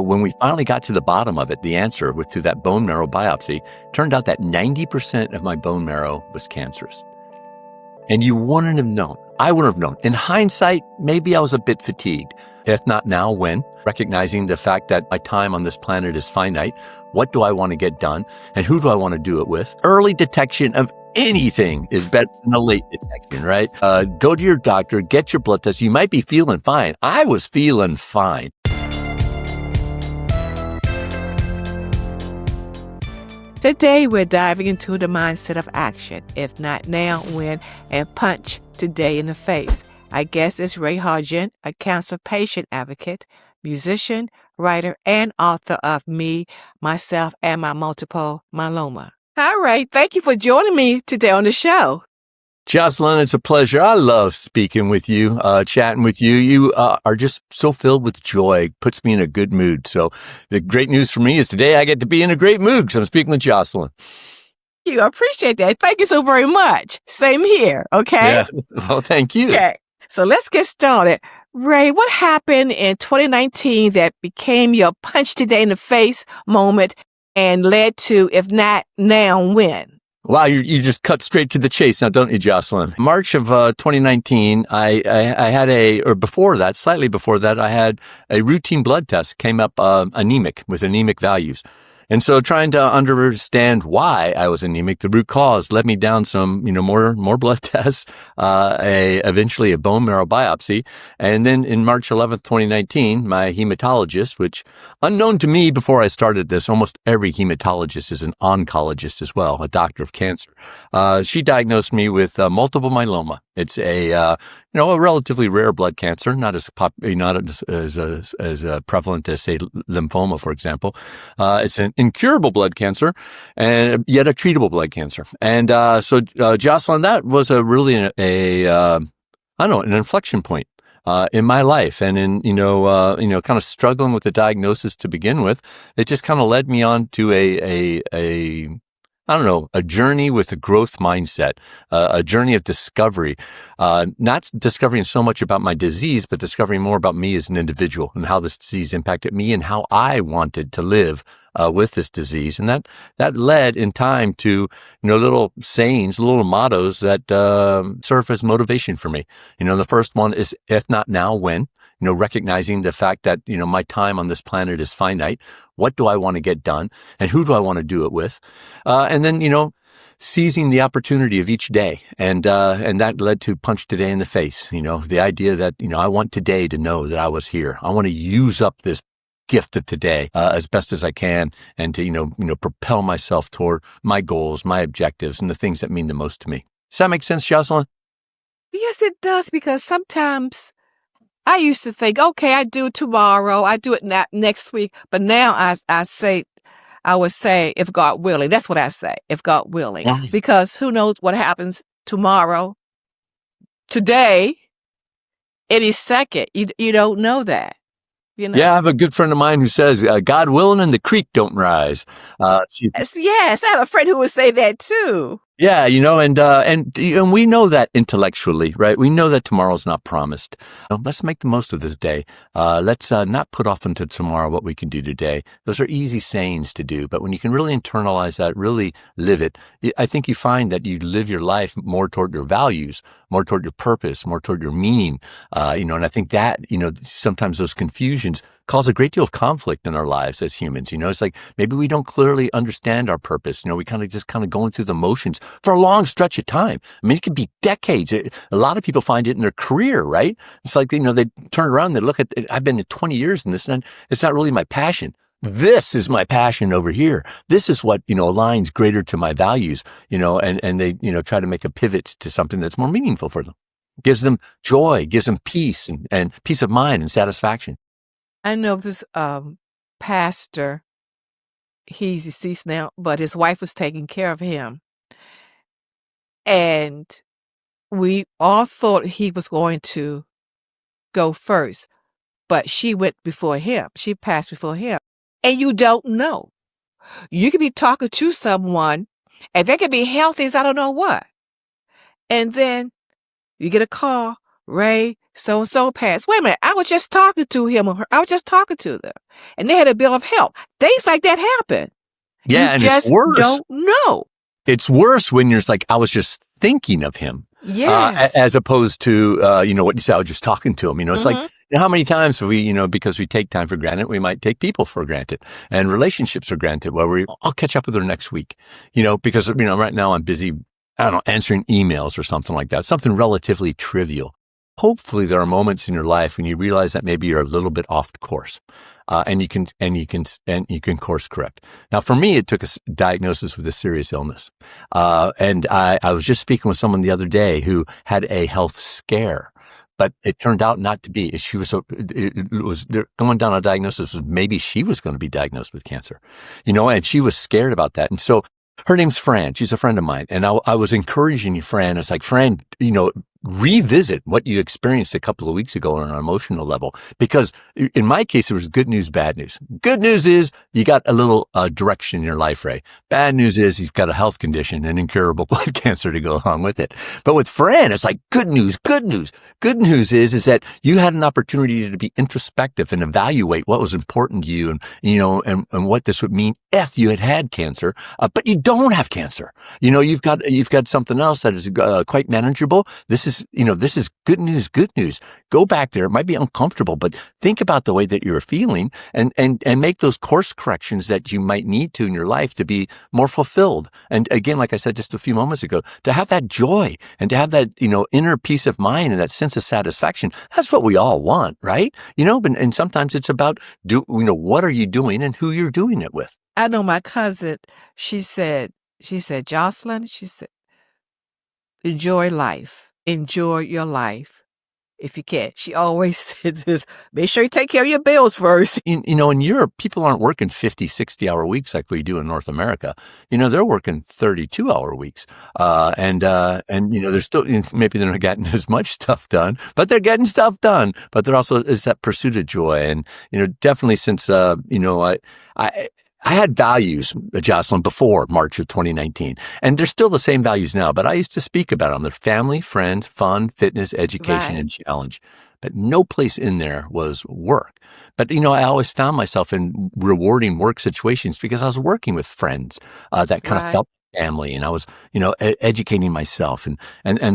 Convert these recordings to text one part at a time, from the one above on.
when we finally got to the bottom of it, the answer through that bone marrow biopsy, turned out that 90% of my bone marrow was cancerous. And you wouldn't have known. I wouldn't have known. In hindsight, maybe I was a bit fatigued. If not now, when? Recognizing the fact that my time on this planet is finite. What do I want to get done? And who do I want to do it with? Early detection of anything is better than a late detection, right? Go to your doctor, get your blood test. You might be feeling fine. I was feeling fine. Today, we're diving into the mindset of action. If not now, when? And punch today in the face. Our guest is Ray Hartjen, a cancer patient advocate, musician, writer, and author of Me, Myself, and My Multiple Myeloma. Hi, Ray. Thank you for joining me today on the show. Jocelyn, it's a pleasure. I love speaking with you, chatting with you. You are just so filled with joy, puts me in a good mood. So the great news for me is today I get to be in a great mood because I'm speaking with Jocelyn. I appreciate that. Thank you so very much. Same here, okay? Yeah. Well, thank you. Okay, so let's get started. Ray, what happened in 2019 that became your punch today in the face moment and led to, if not now, when? Wow, you just cut straight to the chase now, don't you, Jocelyn? March of 2019, I had slightly before that, I had a routine blood test, came up anemic, with anemic values. And so trying to understand why I was anemic, the root cause led me down some, more blood tests, eventually a bone marrow biopsy. And then in March 11th, 2019, my hematologist, which unknown to me before I started this, almost every hematologist is an oncologist as well, a doctor of cancer. She diagnosed me with multiple myeloma. It's a relatively rare blood cancer, not as prevalent as, say, lymphoma, for example. It's an incurable blood cancer, and yet a treatable blood cancer. And so, Jocelyn, that was an inflection point in my life, and in kind of struggling with the diagnosis to begin with. It just kind of led me on to a journey with a growth mindset, a journey of discovery, not discovering so much about my disease, but discovering more about me as an individual and how this disease impacted me and how I wanted to live with this disease. And that led in time to, little sayings, little mottos that serve as motivation for me. The first one is, if not now, when? Recognizing the fact that, my time on this planet is finite. What do I want to get done? And who do I want to do it with? And then, seizing the opportunity of each day. And that led to punch today in the face. The idea that, I want today to know that I was here. I want to use up this gift of today as best as I can, and to, propel myself toward my goals, my objectives, and the things that mean the most to me. Does that make sense, Jocelyn? Yes, it does, because sometimes I used to think, okay, I do it tomorrow, I do it next week. But now I would say, if God willing. That's what I say, if God willing. Yes. Because who knows what happens tomorrow, today, any second. You don't know that. Yeah, I have a good friend of mine who says, God willing and the creek don't rise. Yes, I have a friend who would say that too. Yeah, and we know that intellectually, right? We know that tomorrow's not promised. Let's make the most of this day. Let's not put off into tomorrow what we can do today. Those are easy sayings to do, but when you can really internalize that, really live it, I think you find that you live your life more toward your values, more toward your purpose, more toward your meaning. And I think that, sometimes those confusions cause a great deal of conflict in our lives as humans. It's like maybe we don't clearly understand our purpose. We kind of going through the motions for a long stretch of time. I mean, it could be decades. A lot of people find it in their career, right? It's like, they turn around, they look at it. I've been 20 years in this, and it's not really my passion. This is my passion over here. This is what, aligns greater to my values, and they, try to make a pivot to something that's more meaningful for them. Gives them joy, gives them peace and peace of mind and satisfaction. I know this pastor, he's deceased now, but his wife was taking care of him. And we all thought he was going to go first, but she went before him. She passed before him. And you don't know. You could be talking to someone, and they could be healthy as I don't know what. And then you get a call, Ray, so-and-so passed. Wait a minute, I was just talking to him or her. I was just talking to them. And they had a bill of health. Things like that happen. Yeah, You and it's just worse. don't know. It's worse when you're just like, I was just thinking of him. Yes. As opposed to, what you said, I was just talking to him. It's like, how many times have we, because we take time for granted, we might take people for granted and relationships for granted where I'll catch up with her next week, because, right now I'm busy, I don't know, answering emails or something like that, something relatively trivial. Hopefully there are moments in your life when you realize that maybe you're a little bit off course, and you can course correct. Now, for me, it took a diagnosis with a serious illness, and I was just speaking with someone the other day who had a health scare, but it turned out not to be. She was going down a diagnosis was maybe she was going to be diagnosed with cancer, and she was scared about that, and so. Her name's Fran. She's a friend of mine. And I was encouraging Fran. It's like, Fran, revisit what you experienced a couple of weeks ago on an emotional level. Because in my case, it was good news, bad news. Good news is you got a little direction in your life, Ray. Bad news is you've got a health condition, an incurable blood cancer to go along with it. But with Fran, it's like good news, good news. Good news is that you had an opportunity to be introspective and evaluate what was important to you and what this would mean if you had cancer. But you don't have cancer. You've got something else that is quite manageable. This is good news, good news. Go back there. It might be uncomfortable, but think about the way that you're feeling and make those course corrections that you might need to in your life to be more fulfilled. And again, like I said just a few moments ago, to have that joy and to have that, inner peace of mind and that sense of satisfaction. That's what we all want, right? And sometimes it's about, what are you doing and who you're doing it with. I know my cousin, she said, Jocelyn, she said, enjoy life. Enjoy your life if you can. She always says this, make sure you take care of your bills first. In Europe, people aren't working 50, 60-hour weeks like we do in North America. They're working 32-hour weeks. And they're still, maybe they're not getting as much stuff done, but they're getting stuff done. But there also is that pursuit of joy. And, definitely since, I had values, Jocelyn, before March of 2019, and they're still the same values now, but I used to speak about them. They're family, friends, fun, fitness, education, Right. and challenge. But no place in there was work. But, I always found myself in rewarding work situations because I was working with friends that kind of Right. felt family, and I was, educating myself and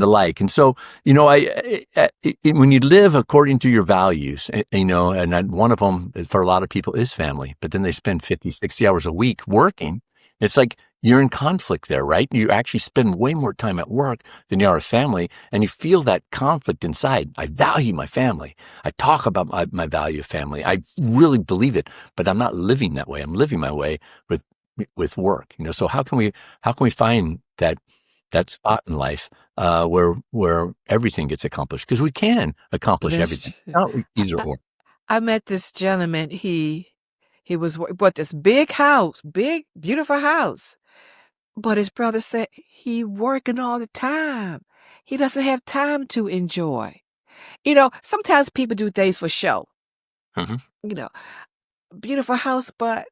the like. And so, when you live according to your values, and one of them for a lot of people is family, but then they spend 50, 60 hours a week working. It's like you're in conflict there, right? You actually spend way more time at work than you are with family, and you feel that conflict inside. I value my family. I talk about my value of family. I really believe it, but I'm not living that way. I'm living my way with work, so how can we find that spot in life where everything gets accomplished? Because we can accomplish everything. Not either or. I met this gentleman. He was bought this big house, big beautiful house, but his brother said he working all the time. He doesn't have time to enjoy. Sometimes people do things for show. Mhm. Beautiful house, but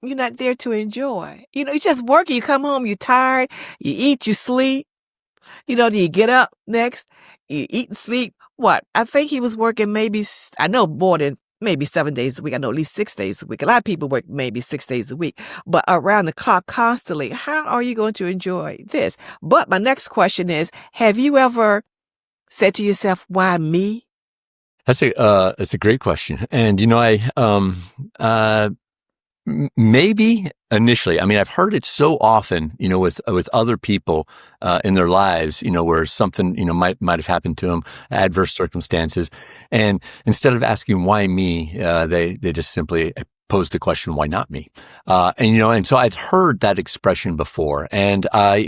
you're not there to enjoy. You just working. You come home, you're tired, you eat, you sleep. Do you get up next? You eat and sleep. What? I think he was working I know more than maybe 7 days a week. I know at least 6 days a week. A lot of people work maybe 6 days a week, but around the clock constantly. How are you going to enjoy this? But my next question is, have you ever said to yourself, why me? That's a great question. And, maybe initially. I mean, I've heard it so often, with other people in their lives, where something, might have happened to them, adverse circumstances, and instead of asking why me, they just simply posed the question, why not me? And so I'd heard that expression before, and I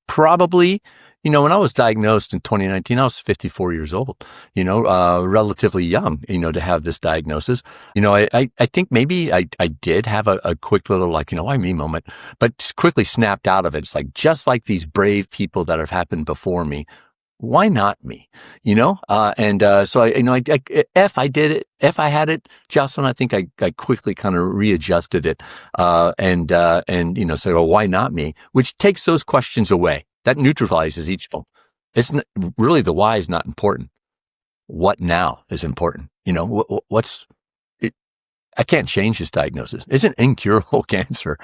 probably. When I was diagnosed in 2019, I was 54 years old, relatively young, to have this diagnosis. I think maybe I did have a quick little, why me moment, but quickly snapped out of it. It's like, just like these brave people that have happened before me, why not me? So if I did it, if I had it, Jocelyn, I think I quickly kind of readjusted it, and said, well, why not me? Which takes those questions away. That neutralizes each of them. It's really the why is not important. What now is important. It, I can't change this diagnosis. It's an incurable cancer.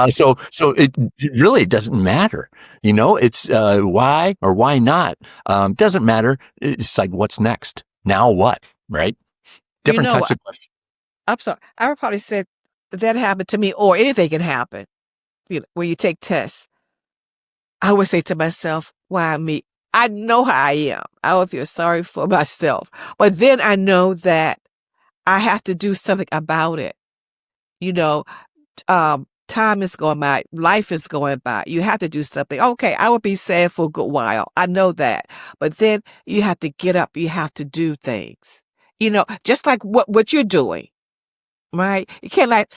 So it really doesn't matter. It's why or why not. Doesn't matter. It's like, what's next? Now what? Right? Different types of questions. I'm sorry. I would probably said that happened to me, or anything can happen. When you take tests, I would say to myself, why me? I know how I am. I would feel sorry for myself. But then I know that I have to do something about it. Time is going by. Life is going by. You have to do something. Okay, I would be sad for a good while. I know that. But then you have to get up. You have to do things. Just like what you're doing, right? You cannot,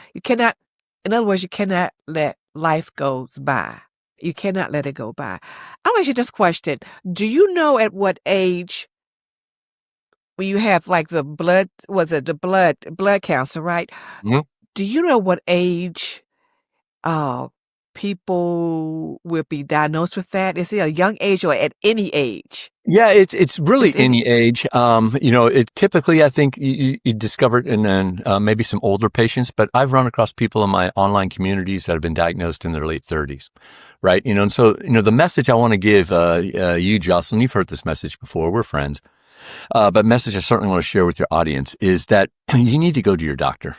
in other words, you cannot let life goes by. You cannot let it go by. I'll ask you this question. Do you know at what age, when you have like the blood cancer, right? Mm-hmm. Do you know what age people will be diagnosed with that? Is it a young age or at any age? Yeah, it's really any age. It typically, I think you discover it in maybe some older patients, but I've run across people in my online communities that have been diagnosed in their late 30s, right? And so, the message I want to give you, Jocelyn, you've heard this message before, we're friends, but message I certainly want to share with your audience is that you need to go to your doctor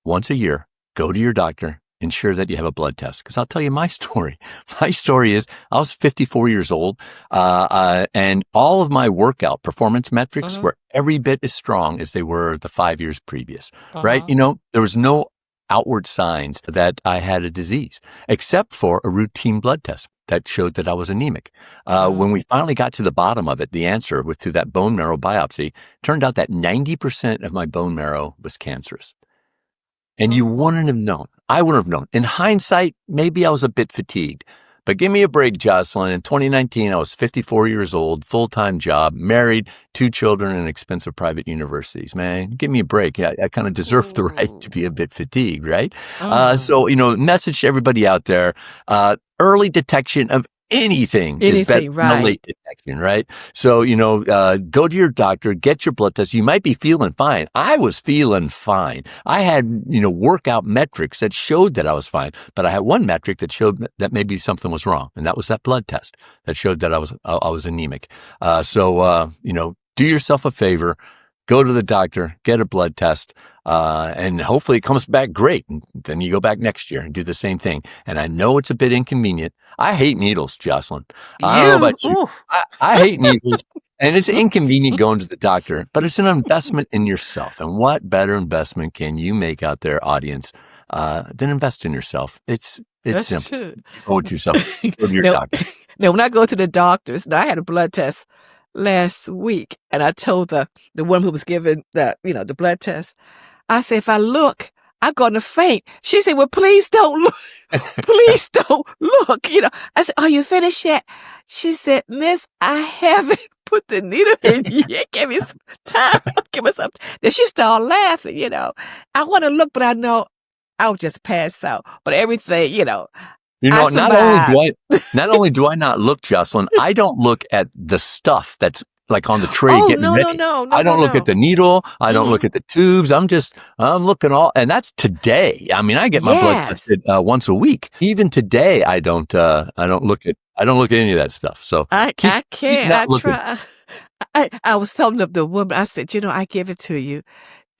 once a year. Go to your doctor. Ensure that you have a blood test. Because I'll tell you my story. My story is I was 54 years old, and all of my workout performance metrics were every bit as strong as they were the 5 years previous, right? There was no outward signs that I had a disease, except for a routine blood test that showed that I was anemic. When we finally got to the bottom of it, the answer through that bone marrow biopsy, turned out that 90% of my bone marrow was cancerous. And you wouldn't have known. I wouldn't have known. In hindsight, maybe I was a bit fatigued. But give me a break, Jocelyn. In 2019, I was 54 years old, full-time job, married, 2 children in expensive private universities. Man, give me a break. I kind of deserve the right to be a bit fatigued, right? So, message to everybody out there, early detection of anything is better than late detection, right? So, go to your doctor, get your blood test. You might be feeling fine. I was feeling fine. I had, workout metrics that showed that I was fine, but I had one metric that showed that maybe something was wrong. And that was that blood test that showed that I was anemic. So, do yourself a favor. Go to the doctor, get a blood test, and hopefully it comes back great. And then you go back next year and do the same thing. And I know it's a bit inconvenient. I hate needles, Jocelyn. I don't know about you. I hate needles. And it's inconvenient going to the doctor, but it's an investment in yourself. And what better investment can you make out there, audience, than invest in yourself? That's simple. True. Go to yourself. Go to your doctor. Now, when I go to the doctors, I had a blood test last week, and I told the woman who was giving the blood test, I said, if I look, I'm going to faint. She said, well, please don't look. Please don't look. I said, are you finished yet? She said, miss, I haven't put the needle in yet. Give me some time. Give me some time. Then she started laughing, I want to look, but I know I'll just pass out. But everything, not only do I not look, Jocelyn, I don't look at the stuff that's like on the tray getting ready. No, I don't look at the needle. I don't look at the tubes. I'm looking and that's today. I mean, I get my blood tested once a week. Even today, I don't look at any of that stuff. So I can't. I try. I was telling the woman, I said, I give it to you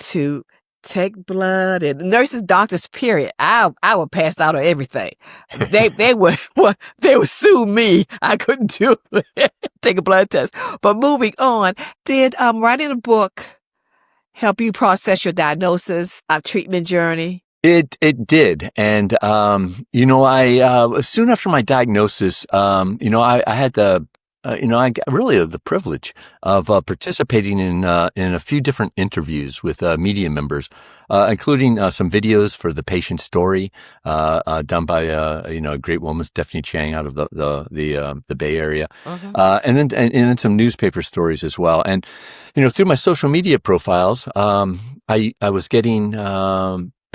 to take blood, and nurses, doctors, period. I would pass out on everything. They would sue me. I couldn't do it. Take a blood test. But moving on, did writing a book help you process your diagnosis, treatment journey? It did. And, I soon after my diagnosis, I had I got really the privilege of participating in a few different interviews with media members, including some videos for the patient story done by a great woman, Stephanie Chang, out of the Bay Area, and then some newspaper stories as well. And through my social media profiles, I was getting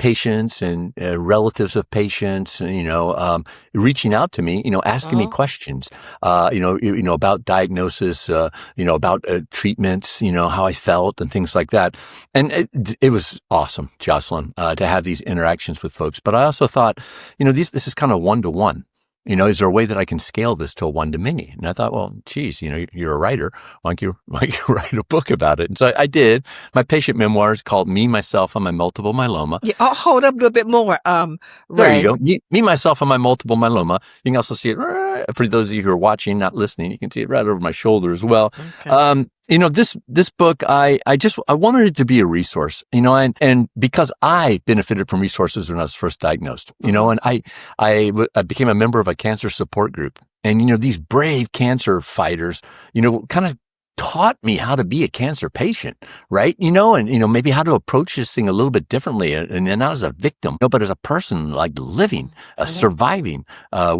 patients and relatives of patients, and, reaching out to me, asking me Uh-huh. questions, about diagnosis, about treatments, how I felt and things like that. And it was awesome, Jocelyn, to have these interactions with folks. But I also thought, this is kind of one-to-one. Is there a way that I can scale this to a one-to-many? And I thought, well, geez, you're a writer. Why don't you write a book about it? And so I did. My patient memoirs called Me, Myself, and My Multiple Myeloma. Yeah, hold up a little bit more, There you Ray. go. Me, myself, and my multiple myeloma. You can also see it for those of you who are watching, not listening. You can see it right over my shoulder as well. Okay. This book, I wanted it to be a resource, and because I benefited from resources when I was first diagnosed, and I became a member of a cancer support group, and these brave cancer fighters, kind of taught me how to be a cancer patient, right? And maybe how to approach this thing a little bit differently, and not as a victim, but as a person like living, surviving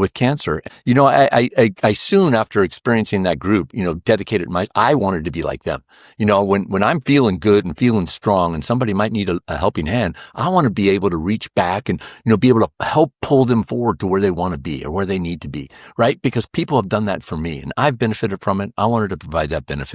with cancer. I soon after experiencing that group, dedicated I wanted to be like them. When I'm feeling good and feeling strong, and somebody might need a helping hand, I want to be able to reach back and be able to help pull them forward to where they want to be or where they need to be, right? Because people have done that for me, and I've benefited from it. I wanted to provide that benefit.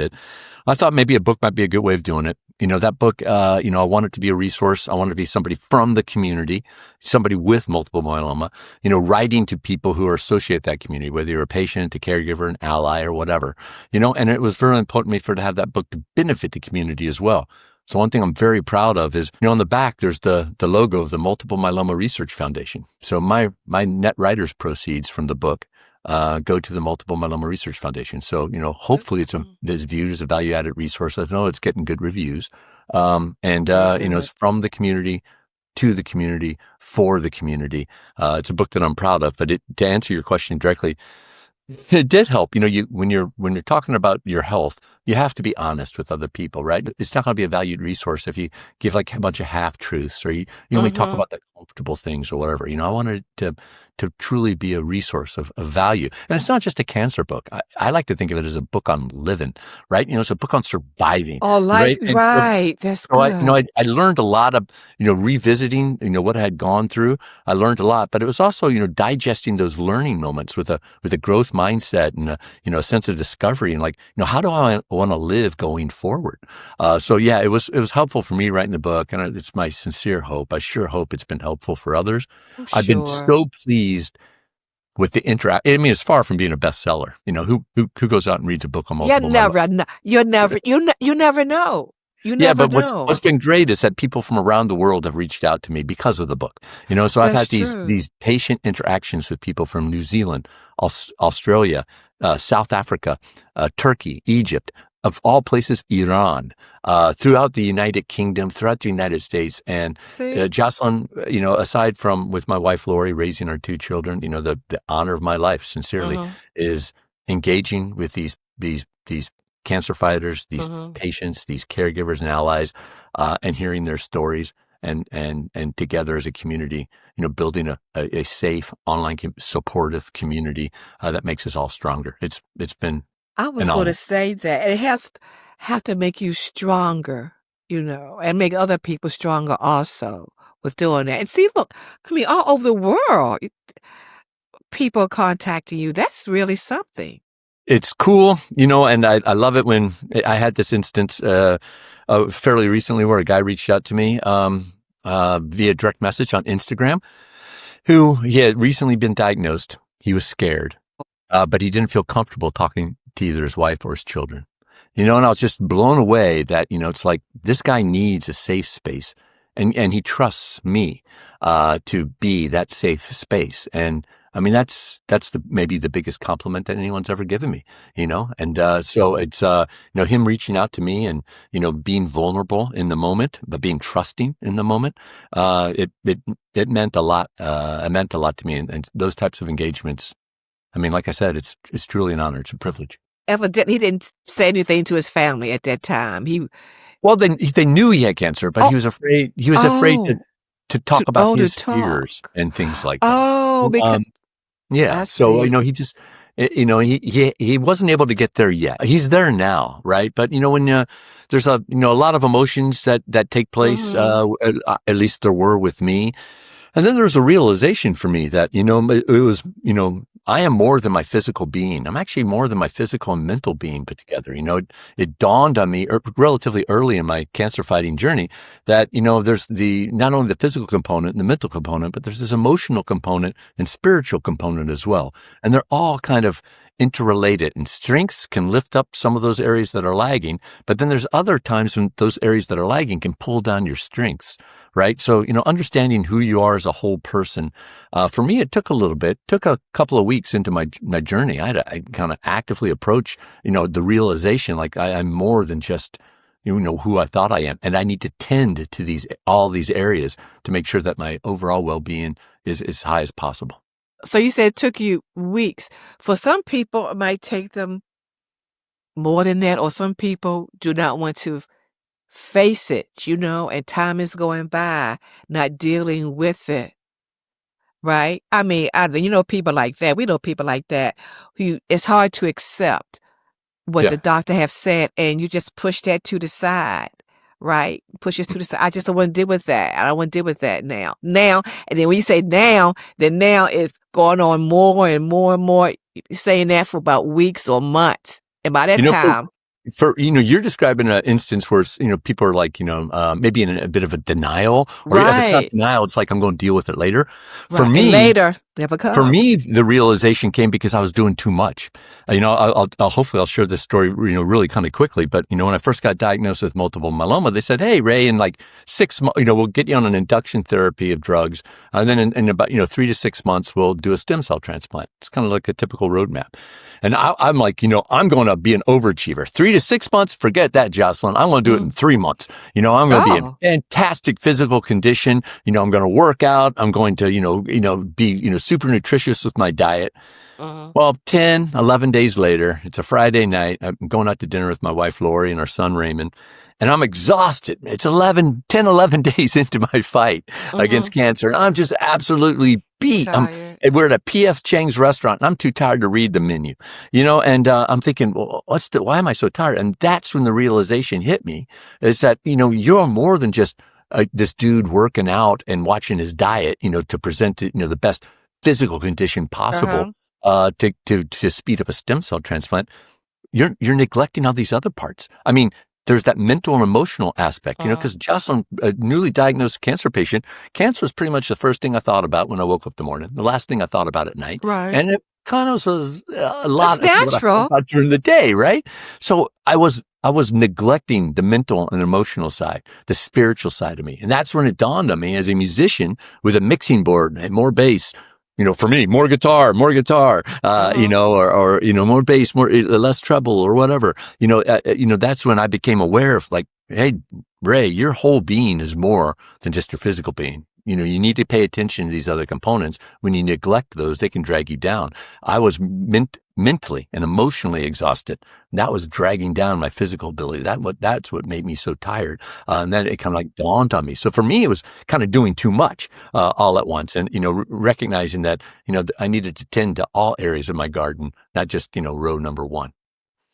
I thought maybe a book might be a good way of doing it. That book, I want it to be a resource. I want it to be somebody from the community, somebody with multiple myeloma, writing to people who are associated with that community, whether you're a patient, a caregiver, an ally, or whatever, and it was very important to me to have that book to benefit the community as well. So one thing I'm very proud of is, on the back, there's the logo of the Multiple Myeloma Research Foundation. So my net writers proceeds from the book go to the Multiple Myeloma Research Foundation. So, hopefully it's viewed as a value-added resource. I know it's getting good reviews. It's from the community to the community for the community. It's a book that I'm proud of. But to answer your question directly, it did help. When you're talking about your health, you have to be honest with other people, right? It's not going to be a valued resource if you give like a bunch of half truths or you only talk about the comfortable things or whatever. I wanted to truly be a resource of value. And it's not just a cancer book. I like to think of it as a book on living, right? It's a book on surviving. Oh, life, Right? right. That's So good. I learned a lot of, revisiting, what I had gone through. I learned a lot, but it was also, digesting those learning moments with a growth mindset and a sense of discovery and like, how do I want to live going forward? It was helpful for me writing the book, and it's my sincere hope. I sure hope it's been helpful for others. I'm I've been sure. so pleased with the interact. I mean, it's far from being a bestseller. Who goes out and reads a book on You multiple myeloma? never know. You never know. You Yeah, never but what's know. been great is that people from around the world have reached out to me because of the book. So I've That's had these true. these patient interactions with people from New Zealand, Australia, South Africa, Turkey, Egypt, of all places, Iran, throughout the United Kingdom, throughout the United States, and See? Jocelyn. Aside from with my wife Lori raising our two children, the honor of my life, sincerely, Uh-huh. is engaging with these cancer fighters, these Uh-huh. patients, these caregivers and allies, and hearing their stories, and together as a community, building a safe online supportive community that makes us all stronger. It's been I an was going to honor. say that it has have to make you stronger, and make other people stronger also with doing that. And see, look, I mean, all over the world, people are contacting you. That's really something. It's cool, and I love it when I had this instance fairly recently where a guy reached out to me via direct message on Instagram, who he had recently been diagnosed. He was scared, but he didn't feel comfortable talking to either his wife or his children. And I was just blown away that, it's like this guy needs a safe space, and he trusts me to be that safe space. And I mean, that's maybe the biggest compliment that anyone's ever given me, and so it's, him reaching out to me and, being vulnerable in the moment, but being trusting in the moment. It meant a lot. It meant a lot to me. And those types of engagements, I mean, like I said, it's truly an honor. It's a privilege. Evidently, he didn't say anything to his family at that time. Well, they knew he had cancer, but Oh, he was afraid. He was afraid oh, to talk about to his talk. fears and things like that. Oh, because Um, yeah. I So see. he just He wasn't able to get there yet. He's there now, right? But when there's a lot of emotions that take place, at least there were with me. And then there's a realization for me that, it was, I am more than my physical being. I'm actually more than my physical and mental being put together. It dawned on me relatively early in my cancer fighting journey that, there's not only the physical component and the mental component, but there's this emotional component and spiritual component as well. And they're all kind of interrelated, and strengths can lift up some of those areas that are lagging. But then there's other times when those areas that are lagging can pull down your strengths, right? So, understanding who you are as a whole person, for me, it took a little bit, took a couple of weeks into my journey. I kind of actively approach, the realization, like I'm more than just, who I thought I am. And I need to tend to all these areas to make sure that my overall well-being is as high as possible. So you said it took you weeks. For some people, it might take them more than that, or some people do not want to face it, and time is going by, not dealing with it, right? I mean, people like that. We know people like that who it's hard to accept what the doctor have said, and you just push that to the side. Right? Push it to the side. I just don't want to deal with that. I don't want to deal with that now. And then when you say now, then now it's going on more and more and more. You're saying that for about weeks or months. And by that time, you're describing an instance where people are like maybe in a bit of a denial, or if it's not denial, it's like I'm going to deal with it later. Right. For me, and later never comes. For me, the realization came because I was doing too much. Hopefully I'll share this story really kind of quickly. But when I first got diagnosed with multiple myeloma, they said, "Hey, Ray, in like 6 months, we'll get you on an induction therapy of drugs, and then in about 3 to 6 months, we'll do a stem cell transplant." It's kind of like a typical roadmap. And I'm like, I'm going to be an overachiever. 3 to 6 months, forget that, Jocelyn. I'm going to do it in 3 months. I'm going to be in fantastic physical condition. I'm going to work out. I'm going to, be, super nutritious with my diet. Well, 10, 11 days later, it's a Friday night. I'm going out to dinner with my wife, Lori, and our son, Raymond. And I'm exhausted. It's 11 days into my fight against cancer. And I'm just absolutely beat. We're at a P.F. Chang's restaurant, and I'm too tired to read the menu, and I'm thinking, well, why am I so tired? And that's when the realization hit me, is that, you're more than just this dude working out and watching his diet, to present, the best physical condition possible to speed up a stem cell transplant. You're neglecting all these other parts. I mean, there's that mental and emotional aspect, because Jocelyn, a newly diagnosed cancer patient, cancer was pretty much the first thing I thought about when I woke up in the morning, the last thing I thought about at night. Right. And it kind of was a lot That's of natural. what I thought about during the day, right? So I was neglecting the mental and emotional side, the spiritual side of me. And that's when it dawned on me as a musician with a mixing board and more bass. For me, more guitar, or more bass, less treble or whatever. That's when I became aware of like, hey, Ray, your whole being is more than just your physical being. You need to pay attention to these other components. When you neglect those, they can drag you down. I was mentally and emotionally exhausted. That was dragging down my physical ability. That's what made me so tired. And then it kind of like dawned on me. So for me, it was kind of doing too much all at once, and recognizing that I needed to tend to all areas of my garden, not just row number one.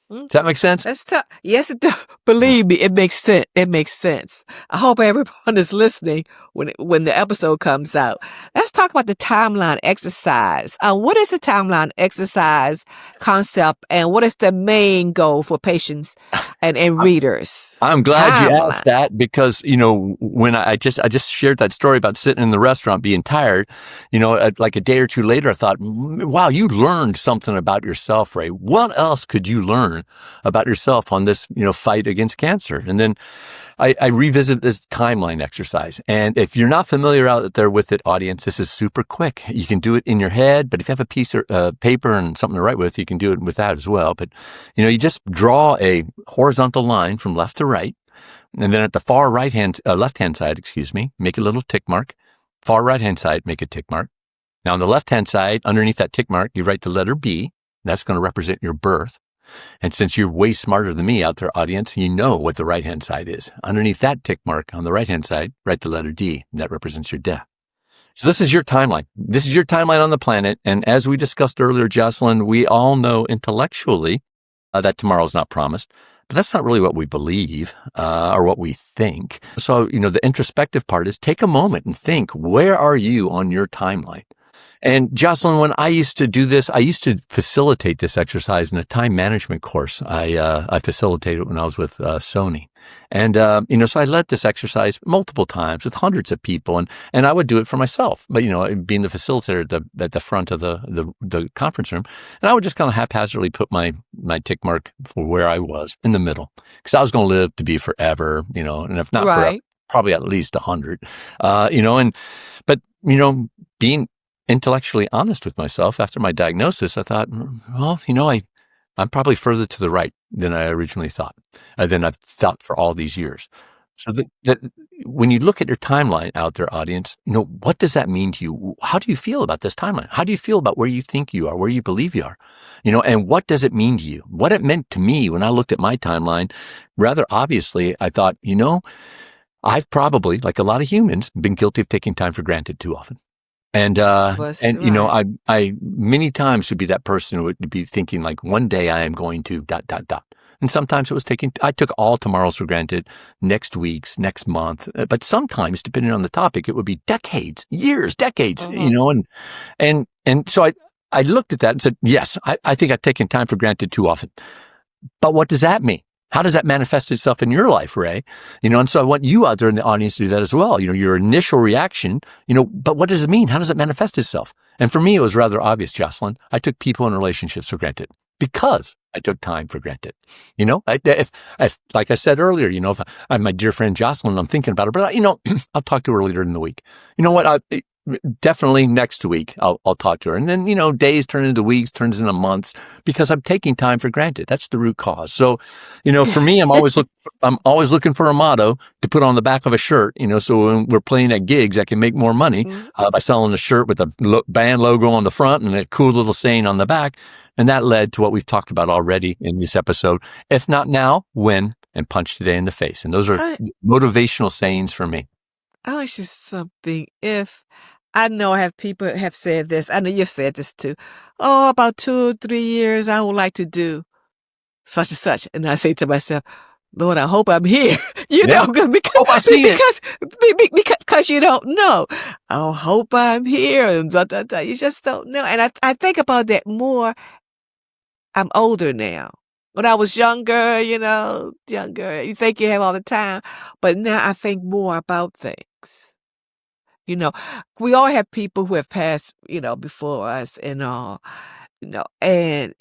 Does that make sense? That's tough. Yes, it does. Believe me, it makes sense. It makes sense. I hope everyone is listening when the episode comes out. Let's talk about the timeline exercise. What is the timeline exercise concept, and what is the main goal for patients and readers? I'm glad you asked that, because when I just shared that story about sitting in the restaurant being tired, like a day or two later, I thought, wow, you learned something about yourself, Ray. What else could you learn about yourself on this, fight against cancer? And then I revisit this timeline exercise. And if you're not familiar out there with it, audience, this is super quick. You can do it in your head, but if you have a piece of paper and something to write with, you can do it with that as well. But, you just draw a horizontal line from left to right. And then at the far left-hand side, make a little tick mark. Far right-hand side, make a tick mark. Now on the left-hand side, underneath that tick mark, you write the letter B. That's going to represent your birth. And since you're way smarter than me out there, audience, you know what the right-hand side is. Underneath that tick mark on the right-hand side, write the letter D. That represents your death. So this is your timeline. This is your timeline on the planet. And as we discussed earlier, Jocelyn, we all know intellectually that tomorrow's not promised, but that's not really what we believe or what we think. So, the introspective part is take a moment and think, where are you on your timeline? And Jocelyn, when I used to do this, I used to facilitate this exercise in a time management course. I facilitated it when I was with Sony. And, so I led this exercise multiple times with hundreds of people, and I would do it for myself. But, being the facilitator at the front of the conference room, and I would just kind of haphazardly put my tick mark for where I was in the middle, because I was going to live to be forever, and if not forever, Right. probably at least 100, but, being intellectually honest with myself after my diagnosis, I thought, well, I'm probably further to the right than I originally thought, than I've thought for all these years. So that when you look at your timeline out there, audience, what does that mean to you? How do you feel about this timeline? How do you feel about where you think you are, where you believe you are? And what does it mean to you? What it meant to me when I looked at my timeline, rather obviously, I thought, I've probably, like a lot of humans, been guilty of taking time for granted too often. And Right. I many times would be that person who would be thinking like, one day I am going to ... And sometimes it was I took all tomorrows for granted, next week's, next month. But sometimes, depending on the topic, it would be decades, years, decades, Uh-huh. and so I looked at that and said, yes, I think I've taken time for granted too often. But what does that mean? How does that manifest itself in your life, Ray? And so I want you out there in the audience to do that as well. Your initial reaction, but what does it mean? How does it manifest itself? And for me, it was rather obvious, Jocelyn. I took people and relationships for granted because I took time for granted. If like I said earlier, if I have my dear friend Jocelyn, I'm thinking about her, but I'll talk to her later in the week. You know what? Definitely next week I'll talk to her, and then days turn into weeks, turns into months, because I'm taking time for granted. That's the root cause. So, for me, I'm always looking for a motto to put on the back of a shirt. So when we're playing at gigs, I can make more money Mhm. by selling a shirt with a band logo on the front and a cool little saying on the back, and that led to what we've talked about already in this episode. If not now, when? And punch today in the face. And those are I, motivational sayings for me. I was just something. If I know I have people have said this, I know you've said this too. Oh, about 2 or 3 years, I would like to do such and such. And I say to myself, Lord, I hope I'm here, Yeah. because, Hope I see it. because you don't know. I hope I'm here. And blah, blah, blah. You just don't know. And I think about that more. I'm older now. When I was younger, you think you have all the time. But now I think more about things. You know, we all have people who have passed, before us and all, and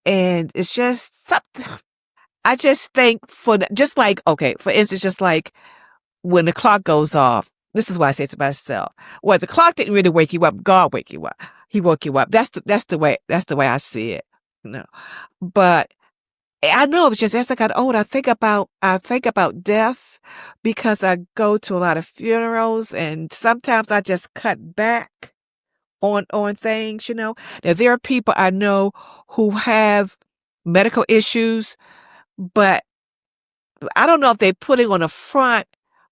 it's just something. I just think just like, okay, for instance, just like when the clock goes off, this is what I say to myself. Well, the clock didn't really wake you up. God wake you up. He woke you up. That's the way I see it. But I know it's just as I got older, I think about death because I go to a lot of funerals and sometimes I just cut back on things. Now there are people I know who have medical issues, but I don't know if they're putting on a front,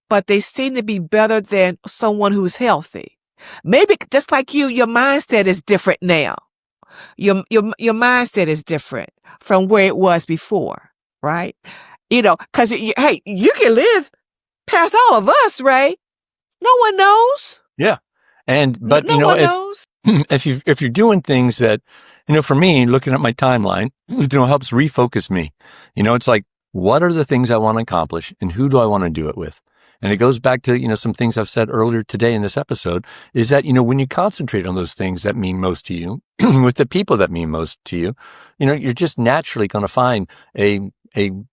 but they seem to be better than someone who's healthy. Maybe just like you, your mindset is different now. Your mindset is different from where it was before, right? Because hey, you can live past all of us, Ray. No one knows. Yeah. But No one knows. if you're doing things that, for me, looking at my timeline, helps refocus me. It's like, what are the things I want to accomplish and who do I want to do it with? And it goes back to, some things I've said earlier today in this episode is that, when you concentrate on those things that mean most to you with the people that mean most to you, you're just naturally going to find a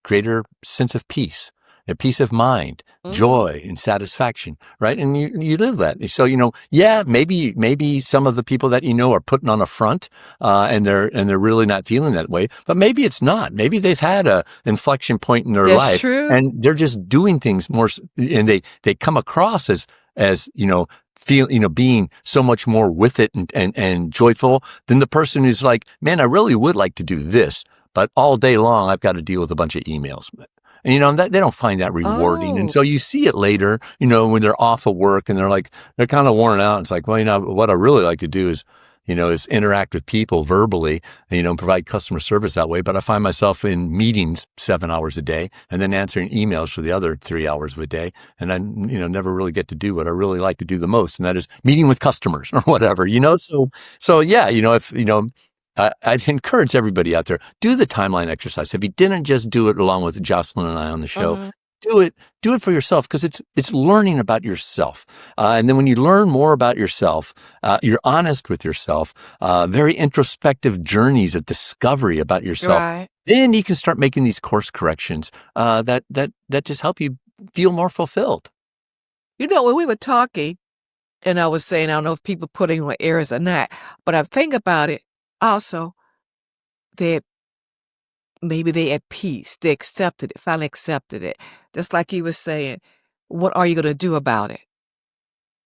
greater sense of peace, a peace of mind, Mm-hmm. joy and satisfaction, right? And you live that. So, maybe some of the people that are putting on a front, and they're really not feeling that way, but maybe it's not. Maybe they've had a inflection point in their That's life true. and they're just doing things more, and they come across as, being so much more with it and joyful than the person who's like, man, I really would like to do this, but all day long I've got to deal with a bunch of emails. And, they don't find that rewarding. And Oh, so you see it later, when they're off of work and they're kind of worn out. It's like, well, what I really like to do is interact with people verbally, and, provide customer service that way. But I find myself in meetings 7 hours a day and then answering emails for the other 3 hours of a day. And I, never really get to do what I really like to do the most. And that is meeting with customers or whatever, So yeah, if, I'd encourage everybody out there, do the timeline exercise. If you didn't just do it along with Jocelyn and I on the show, uh-huh. do it for yourself, because it's learning about yourself. And then when you learn more about yourself, you're honest with yourself, very introspective journeys of discovery about yourself. Right. Then you can start making these course corrections that just help you feel more fulfilled. When we were talking, and I was saying, I don't know if people putting on airs or not, but I think about it also that maybe they at peace. They accepted it, finally accepted it. Just like you were saying, what are you going to do about it?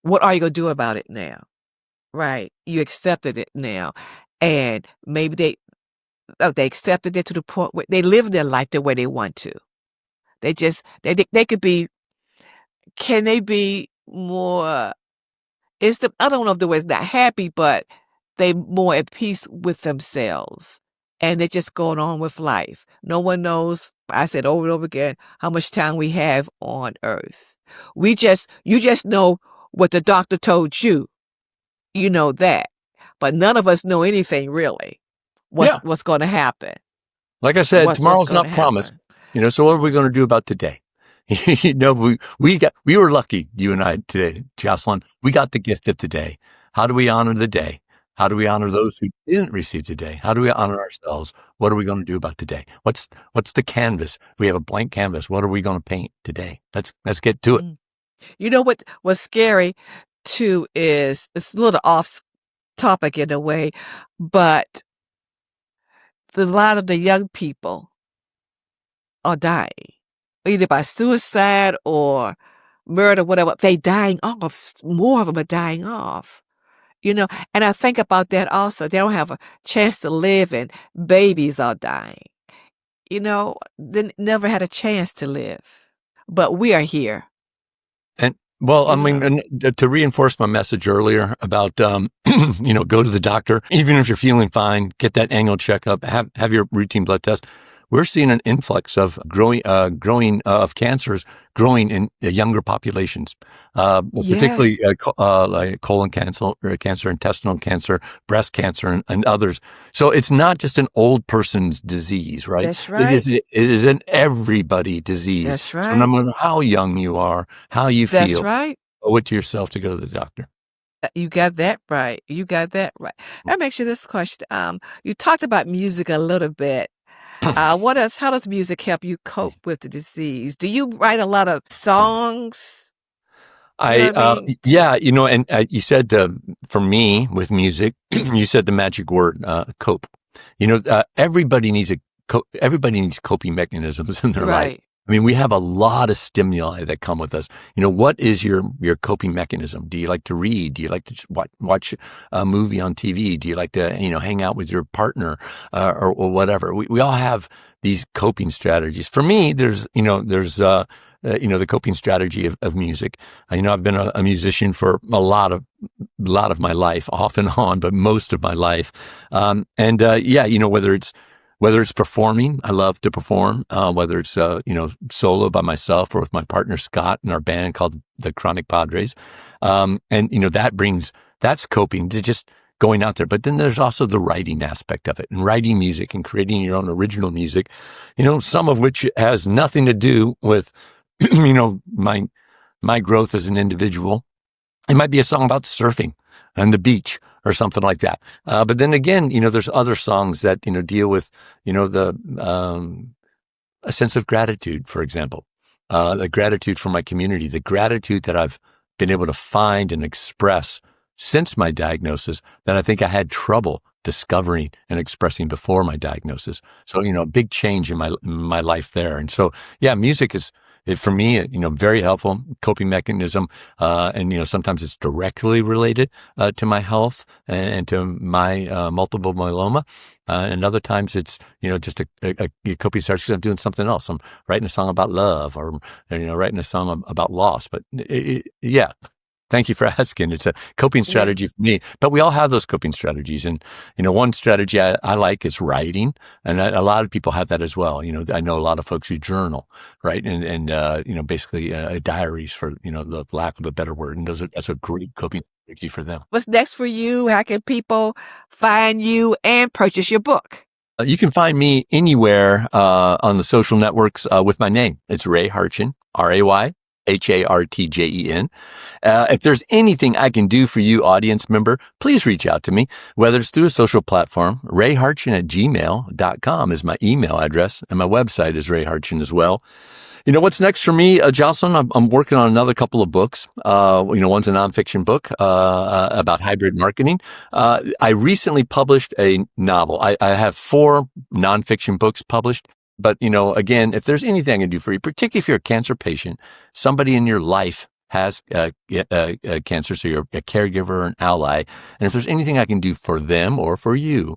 What are you going to do about it now? Right. You accepted it now. And maybe they accepted it to the point where they live their life the way they want to. They could be, can they be more, I don't know if the word's not happy, but they more at peace with themselves. And they're just going on with life. No one knows, I said over and over again, how much time we have on earth. You just know what the doctor told you. You know that. But none of us know anything really. Yeah. What's going to happen? Like I said, What's tomorrow's going not to promised. happen? So what are we going to do about today? We were lucky, you and I today, Jocelyn. We got the gift of today. How do we honor the day? How do we honor those who didn't receive today? How do we honor ourselves? What are we going to do about today? What's the canvas? We have a blank canvas. What are we going to paint today? Let's get to it. You know what's scary too is, it's a little off topic in a way, but a lot of the young people are dying, either by suicide or murder, whatever. They dying off. More of them are dying off. And I think about that also. They don't have a chance to live, and babies are dying. They never had a chance to live. But we are here. And well, You know. and to reinforce my message earlier about, go to the doctor, even if you're feeling fine, get that annual checkup, have your routine blood test. We're seeing an influx of growing of cancers growing in younger populations, particularly Yes, like colon cancer, intestinal cancer, breast cancer, and others. So it's not just an old person's disease, right? that's right. It is an everybody disease. That's So no right. matter how young you are, how you That's feel, right. owe it to yourself to go to the doctor. You got that right. You got that right. That makes you this question. You talked about music a little bit. How does music help you cope with the disease? Do you write a lot of songs? You know what I mean? Yeah, and you said, for me with music, you said the magic word, cope. Everybody needs everybody needs coping mechanisms in their life. Right. We have a lot of stimuli that come with us. What is your coping mechanism? Do you like to read? Do you like to watch a movie on TV? Do you like to, hang out with your partner, or whatever? We all have these coping strategies. For me, there's the coping strategy of music. I've been a musician for a lot of my life, off and on, but most of my life. Whether it's performing, I love to perform, whether it's, solo by myself or with my partner, Scott, in our band called the Chronic Padres. That's coping, to just going out there. But then there's also the writing aspect of it, and writing music and creating your own original music, some of which has nothing to do with, my growth as an individual. It might be a song about surfing and the beach or something like that. But then again, there's other songs that, deal with, a sense of gratitude, for example, the gratitude for my community, the gratitude that I've been able to find and express since my diagnosis that I think I had trouble discovering and expressing before my diagnosis. So, a big change in my life there. And so, yeah, music is For me, very helpful coping mechanism. And sometimes it's directly related to my health and to my multiple myeloma. And other times it's, just a coping strategy because I'm doing something else. I'm writing a song about love or, writing a song about loss. But yeah. Thank you for asking. It's a coping strategy for me, but we all have those coping strategies. And, one strategy I like is writing. And a lot of people have that as well. I know a lot of folks who journal, right? And basically diaries for, the lack of a better word. And that's a great coping strategy for them. What's next for you? How can people find you and purchase your book? You can find me anywhere on the social networks with my name. It's Ray Hartjen, RayHartjen. If there's anything I can do for you, audience member, please reach out to me, whether it's through a social platform. RayHartjen@gmail.com is my email address, and my website is Ray Hartjen as well. What's next for me, Jocelyn? I'm working on another couple of books. One's a nonfiction book about hybrid marketing. I recently published a novel. I have 4 nonfiction books published. But, again, if there's anything I can do for you, particularly if you're a cancer patient, somebody in your life has cancer, so you're a caregiver or an ally. And if there's anything I can do for them or for you,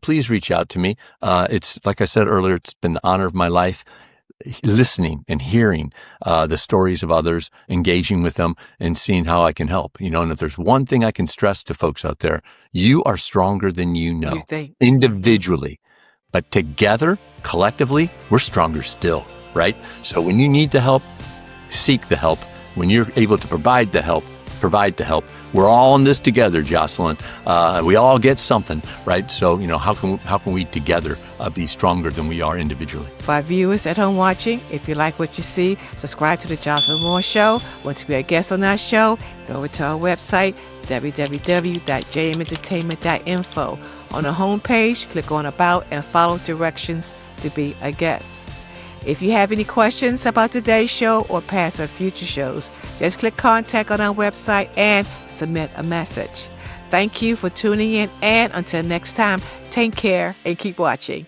please reach out to me. It's like I said earlier, it's been the honor of my life, listening and hearing the stories of others, engaging with them and seeing how I can help. And if there's one thing I can stress to folks out there, you are stronger than you know, individually. But together, collectively, we're stronger still, right? So when you need the help, seek the help. When you're able to provide the help, provide the help. We're all in this together, Jocelyn. We all get something, right? So, how can we together be stronger than we are individually? For our viewers at home watching, if you like what you see, subscribe to the Jocelyn Moore Show. Want to be a guest on our show? Go over to our website, www.jmentertainment.info. On the homepage, click on About and follow directions to be a guest. If you have any questions about today's show or past or future shows, just click Contact on our website and submit a message. Thank you for tuning in, and until next time, take care and keep watching.